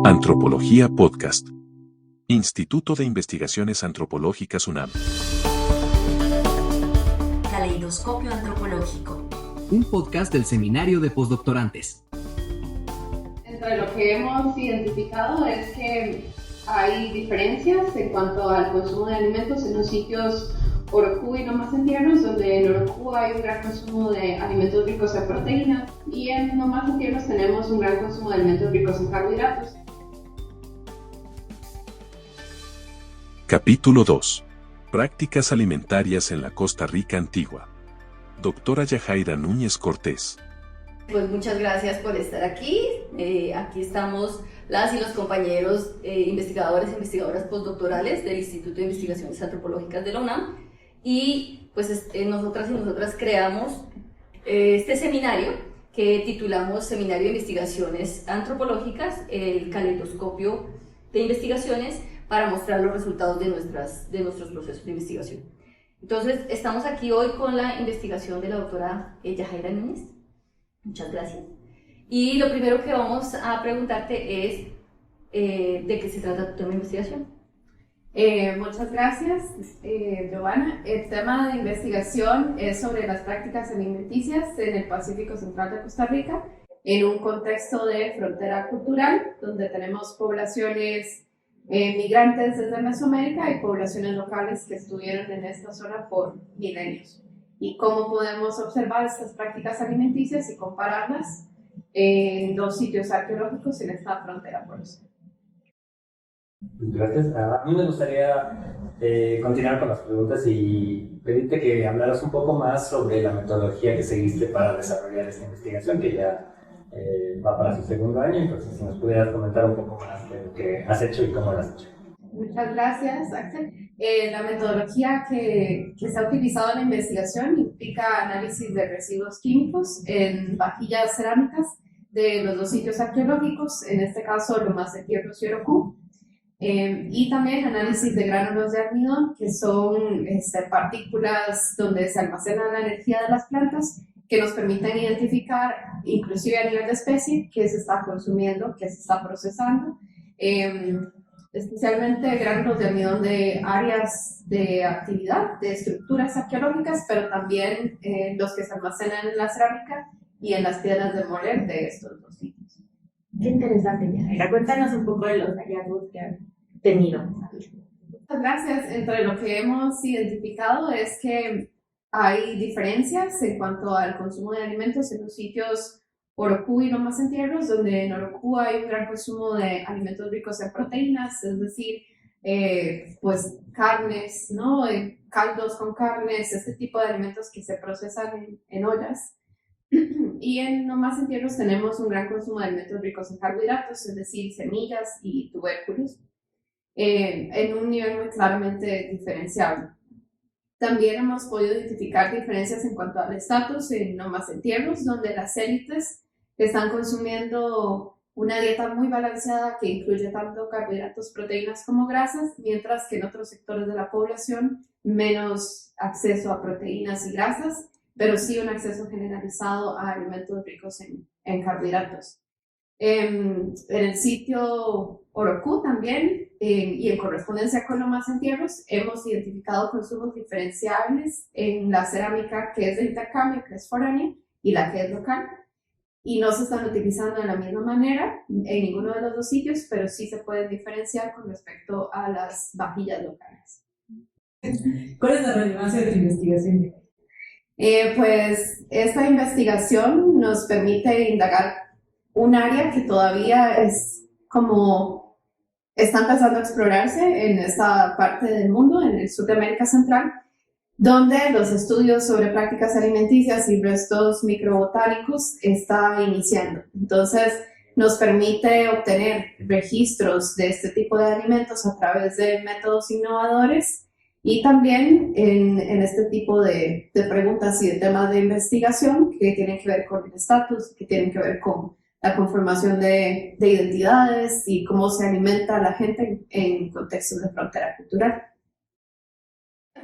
Antropología Podcast. Instituto de Investigaciones Antropológicas UNAM. Caleidoscopio Antropológico. Un podcast del Seminario de Postdoctorantes. Entre lo que hemos identificado es que hay diferencias en cuanto al consumo de alimentos en los sitios Orocu y no más en tiernos, donde en Orocu hay un gran consumo de alimentos ricos en proteínas y en no más en tiernos tenemos un gran consumo de alimentos ricos en carbohidratos. Capítulo 2. Prácticas alimentarias en la Costa Rica antigua. Doctora Yajaira Núñez Cortés. Pues muchas gracias por estar aquí. Aquí estamos las y los compañeros investigadores e investigadoras postdoctorales del Instituto de Investigaciones Antropológicas de la UNAM. Y pues nosotras y nosotras creamos este seminario que titulamos Seminario de Investigaciones Antropológicas, el caleidoscopio de investigaciones para mostrar los resultados de nuestros procesos de investigación. Entonces, estamos aquí hoy con la investigación de la doctora Yajaira Núñez. Muchas gracias. Y lo primero que vamos a preguntarte es ¿de qué se trata tu tema de investigación? Muchas gracias, Giovanna. El tema de investigación es sobre las prácticas alimenticias en el Pacífico Central de Costa Rica, en un contexto de frontera cultural, donde tenemos poblaciones migrantes desde Mesoamérica y poblaciones locales que estuvieron en esta zona por milenios. Y cómo podemos observar estas prácticas alimenticias y compararlas en dos sitios arqueológicos en esta frontera porosa. Gracias. A mí me gustaría continuar con las preguntas y pedirte que hablaras un poco más sobre la metodología que seguiste para desarrollar esta investigación, que ya va para su segundo año. Entonces, si nos pudieras comentar un poco más de lo que has hecho y cómo lo has hecho. Muchas gracias, Axel. La metodología que se ha utilizado en la investigación implica análisis de residuos químicos en vajillas cerámicas de los dos sitios arqueológicos, en este caso Lomas de Tiernos y Orocu, y también análisis de gránulos de almidón, que son partículas donde se almacena la energía de las plantas, que nos permiten identificar, inclusive a nivel de especie, qué se está consumiendo, qué se está procesando, especialmente gránulos de almidón de áreas de actividad, de estructuras arqueológicas, pero también los que se almacenan en la cerámica y en las piedras de moler de estos dos sitios. Qué interesante, Yajaira. Cuéntanos un poco de los hallazgos que han tenido. Muchas gracias. Entre lo que hemos identificado es que hay diferencias en cuanto al consumo de alimentos en los sitios Orocu y no más en tiernos, donde en Orocu hay un gran consumo de alimentos ricos en proteínas, es decir, pues carnes, ¿no? Caldos con carnes, este tipo de alimentos que se procesan en ollas. Y en no más en tiernos tenemos un gran consumo de alimentos ricos en carbohidratos, es decir, semillas y tubérculos, en un nivel muy claramente diferenciable. También hemos podido identificar diferencias en cuanto al estatus en no más en tiernos, donde las élites están consumiendo una dieta muy balanceada que incluye tanto carbohidratos, proteínas como grasas, mientras que en otros sectores de la población menos acceso a proteínas y grasas, pero sí un acceso generalizado a alimentos ricos en carbohidratos. En el sitio Orocu también, y en correspondencia con Lomas en Tiernos, hemos identificado consumos diferenciables en la cerámica que es de intercambio, que es foránea, y la que es local, y no se están utilizando de la misma manera en ninguno de los dos sitios, pero sí se pueden diferenciar con respecto a las vajillas locales. ¿Cuál es la relevancia de tu investigación? Pues esta investigación nos permite indagar un área que todavía está empezando a explorarse en esta parte del mundo, en el sur de América Central, donde los estudios sobre prácticas alimenticias y restos microbotánicos está iniciando. Entonces, nos permite obtener registros de este tipo de alimentos a través de métodos innovadores y también en este tipo de preguntas y de temas de investigación que tienen que ver con el estatus, que tienen que ver con la conformación de identidades y cómo se alimenta la gente en contextos de frontera cultural.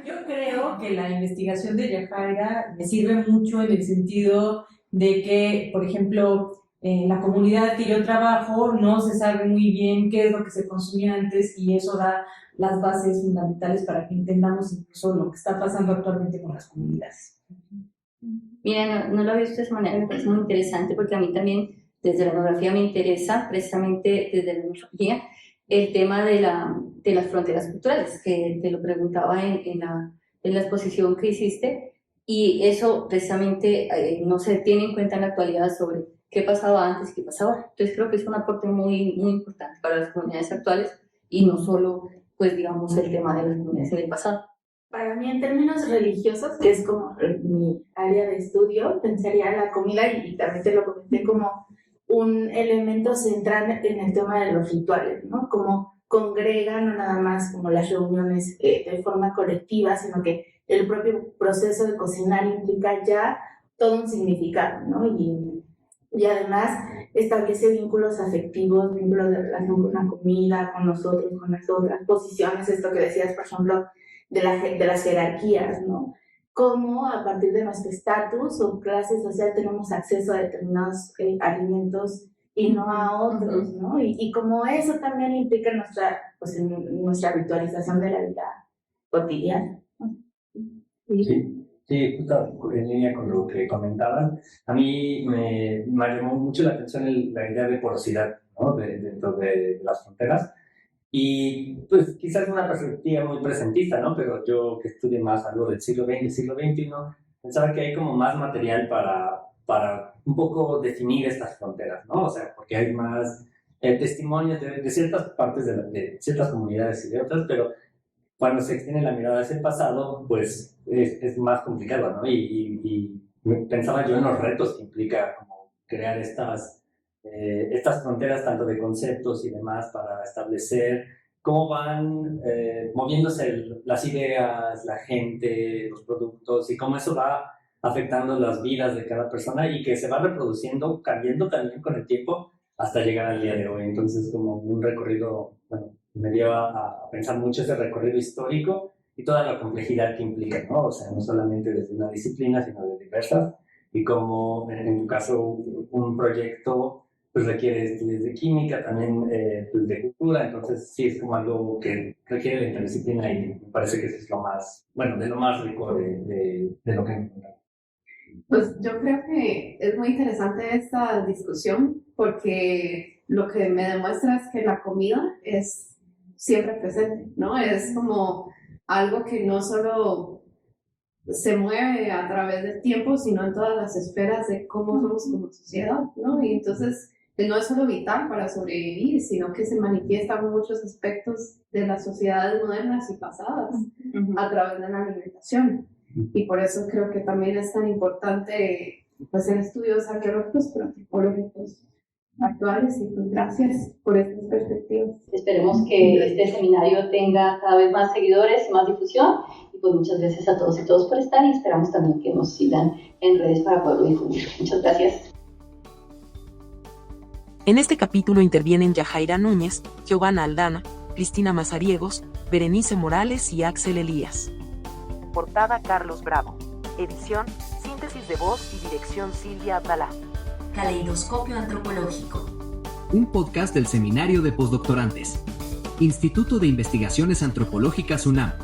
Yo creo que la investigación de Yajaira me sirve mucho en el sentido de que, por ejemplo, En la comunidad que yo trabajo no se sabe muy bien qué es lo que se consumía antes y eso da las bases fundamentales para que entendamos incluso lo que está pasando actualmente con las comunidades. Mira, no lo había visto de esa manera, me parece muy interesante porque a mí también desde la etnografía me interesa, precisamente desde la etnología, el tema de las fronteras culturales, que te lo preguntaba en la exposición que hiciste, y eso precisamente no se tiene en cuenta en la actualidad sobre qué pasaba antes y qué pasa ahora. Entonces creo que es un aporte muy, muy importante para las comunidades actuales y no solo, pues digamos, el tema de las comunidades del pasado. Para mí, en términos religiosos, que es como mi área de estudio, pensaría la comida, y también te lo comenté, como un elemento central en el tema de los rituales, ¿no? Como congregan, no nada más como las reuniones de forma colectiva, sino que el propio proceso de cocinar implica ya todo un significado, ¿no? Y además establece vínculos afectivos, vínculos de relación con la comida, con nosotros, con las otras posiciones, esto que decías, por ejemplo, de las jerarquías, ¿no? Cómo a partir de nuestro estatus o clase social tenemos acceso a determinados alimentos y no a otros, ¿no? Y como eso también implica nuestra ritualización de la vida cotidiana. Sí, justo en línea con lo que comentaban, a mí me llamó mucho la atención la idea de porosidad, ¿no? Dentro de las fronteras. Y pues quizás una perspectiva muy presentista, ¿no? Pero yo que estudié más algo del siglo XX, siglo XXI, pensaba que hay como más material para un poco definir estas fronteras, ¿no? O sea, porque hay más testimonios de ciertas partes de ciertas comunidades y de otras, pero cuando se extiende la mirada hacia el pasado, pues es más complicado, ¿no? Y pensaba yo en los retos que implica como crear estas fronteras tanto de conceptos y demás para establecer cómo van moviéndose las ideas, la gente, los productos y cómo eso va afectando las vidas de cada persona y que se va reproduciendo, cambiando también con el tiempo hasta llegar al día de hoy. Entonces como un recorrido, bueno, me lleva a pensar mucho ese recorrido histórico y toda la complejidad que implica, ¿no? O sea, no solamente desde una disciplina, sino de diversas, y como en tu caso un proyecto pues requiere estudios de química, también pues de cultura, entonces sí es como algo que requiere la interdisciplina y me parece que eso es lo más, bueno, de lo más rico de lo que encontramos. Pues yo creo que es muy interesante esta discusión porque lo que me demuestra es que la comida es siempre presente, ¿no? Es como algo que no solo se mueve a través del tiempo, sino en todas las esferas de cómo somos como sociedad, ¿no? Y entonces no es solo vital para sobrevivir, sino que se manifiesta en muchos aspectos de las sociedades modernas y pasadas a través de la alimentación. Y por eso creo que también es tan importante pues, hacer estudios arqueológicos, pero antropológicos actuales. Y pues gracias por estas perspectivas. Esperemos que este seminario tenga cada vez más seguidores y más difusión. Y pues muchas gracias a todos y todas por estar y esperamos también que nos sigan en redes para poderlo difundir. Muchas gracias. En este capítulo intervienen Yajaira Núñez, Giovanna Aldana, Cristina Mazariegos, Berenice Morales y Axel Elías. Portada Carlos Bravo. Edición, síntesis de voz y dirección Silvia Abdalá. Caleidoscopio Antropológico. Un podcast del Seminario de Postdoctorantes. Instituto de Investigaciones Antropológicas UNAM.